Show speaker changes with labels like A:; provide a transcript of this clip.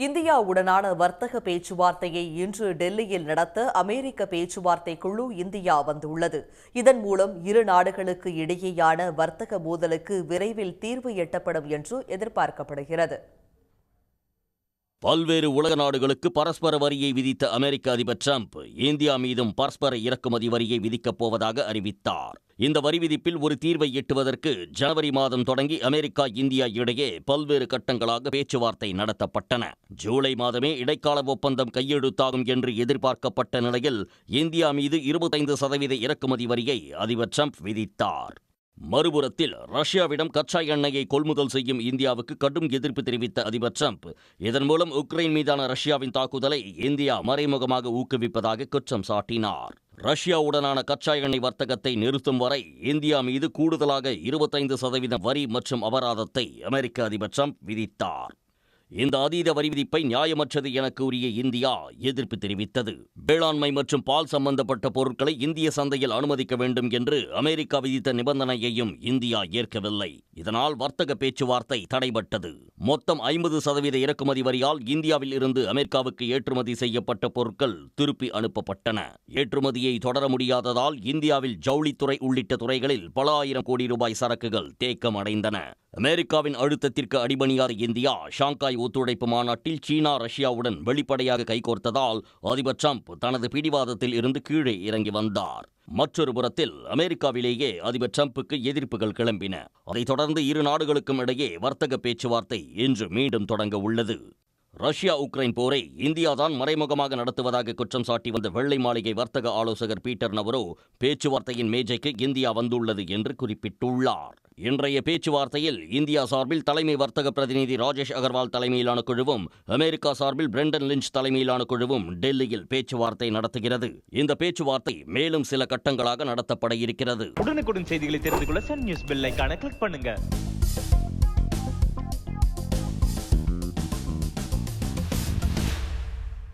A: இந்தியாவுடனான வர்த்தக பேச்சுவார்த்தையை இன்று டெல்லியில் நடத்த அமெரிக்க பேச்சுவார்த்தை குழு இந்தியா வந்துள்ளது. இதன் மூலம் இரு நாடுகளுக்கு இடையேயான வர்த்தக மோதலுக்கு விரைவில் தீர்வு எட்டப்படும் என்று எதிர்பார்க்கப்படுகிறது.
B: பல்வேறு உலக நாடுகளுக்கு பரஸ்பர வரியை விதித்த அமெரிக்க அதிபர் டிரம்ப் இந்தியா மீதும் பரஸ்பர இறக்குமதி வரியை விதிக்கப் போவதாக அறிவித்தார். இந்த வரி விதிப்பில் ஒரு தீர்வை எட்டுவதற்கு ஜனவரி மாதம் தொடங்கி அமெரிக்கா இந்தியா இடையே பல்வேறு கட்டங்களாக பேச்சுவார்த்தை நடத்தப்பட்டன. ஜூலை மாதமே இடைக்கால ஒப்பந்தம் கையெழுத்தாகும் என்று எதிர்பார்க்கப்பட்ட நிலையில் இந்தியா மீது 25% இறக்குமதி வரியை அதிபர் டிரம்ப் விதித்தார். மறுபுறத்தில் ரஷ்யாவிடம் கச்சா எண்ணெயை கொள்முதல் செய்யும் இந்தியாவுக்கு கடும் எதிர்ப்பு தெரிவித்த அதிபர் டிரம்ப் இதன் மூலம் உக்ரைன் மீதான ரஷ்யாவின் தாக்குதலை இந்தியா மறைமுகமாக ஊக்குவிப்பதாக குற்றம் சாட்டினார். ரஷ்யாவுடனான கச்சா எண்ணெய் வர்த்தகத்தை நிறுத்தும் வரை இந்தியா மீது கூடுதலாக 25% வரி மற்றும் அபராதத்தை அமெரிக்க அதிபர் டிரம்ப் விதித்தார். இந்த அதீத வரி விதிப்பை நியாயமற்றது என கூறிய இந்தியா எதிர்ப்பு தெரிவித்தது. வேளாண்மை மற்றும் பால் சம்பந்தப்பட்ட பொருட்களை இந்திய சந்தையில் அனுமதிக்க வேண்டும் என்று அமெரிக்கா விதித்த நிபந்தனையையும் இந்தியா ஏற்கவில்லை. இதனால் வர்த்தக பேச்சுவார்த்தை தடைபட்டது. மொத்தம் 50% இறக்குமதி வரியால் இந்தியாவில் இருந்து அமெரிக்காவுக்கு ஏற்றுமதி செய்யப்பட்ட பொருட்கள் திருப்பி அனுப்பப்பட்டன. ஏற்றுமதியை தொடர முடியாததால் இந்தியாவில் ஜவுளித்துறை உள்ளிட்ட துறைகளில் பல ஆயிரம் கோடி ரூபாய் சரக்குகள் தேக்கம் அடைந்தன. அமெரிக்காவின் அழுத்தத்திற்கு அடிபணியாத இந்தியா ஷாங்காய் ஒத்துழைப்பு மாநாட்டில் சீனா ரஷ்யாவுடன் வெளிப்படையாக கைகோர்த்ததால் அதிபர் டிரம்ப் தனது பிடிவாதத்தில் இருந்து கீழே இறங்கி வந்தார். மற்றொரு புறத்தில் அமெரிக்காவிலேயே அதிபர் டிரம்புக்கு எதிர்ப்புகள் கிளம்பின. அதைத் தொடர்ந்து இரு நாடுகளுக்கும் இடையே வர்த்தக பேச்சுவார்த்தை இன்று மீண்டும் தொடங்க உள்ளது. ரஷ்யா உக்ரைன் போரை இந்தியாதான் மறைமுகமாக நடத்துவதாக குற்றம் சாட்டி வந்த வெள்ளை மாளிகை வர்த்தக ஆலோசகர் பீட்டர் நவரோ பேச்சுவார்த்தையின் மேஜைக்கு இந்தியா வந்துள்ளது என்று குறிப்பிட்டுள்ளார். இன்றைய பேச்சுவார்த்தையில் இந்தியா சார்பில் தலைமை வர்த்தக பிரதிநிதி ராஜேஷ் அகர்வால் தலைமையிலான குழுவும் அமெரிக்கா சார்பில் பிரெண்டன் லிஞ்ச் தலைமையிலான குழுவும் டெல்லியில் பேச்சுவார்த்தை நடத்துகிறது. இந்த பேச்சுவார்த்தை மேலும் சில கட்டங்களாக நடத்தப்பட இருக்கிறது.
C: உடனுக்குடன் செய்திகளை தெரிந்து கொள்ள சன் நியூஸ் பெல் ஐகானை கிளிக் பண்ணுங்க.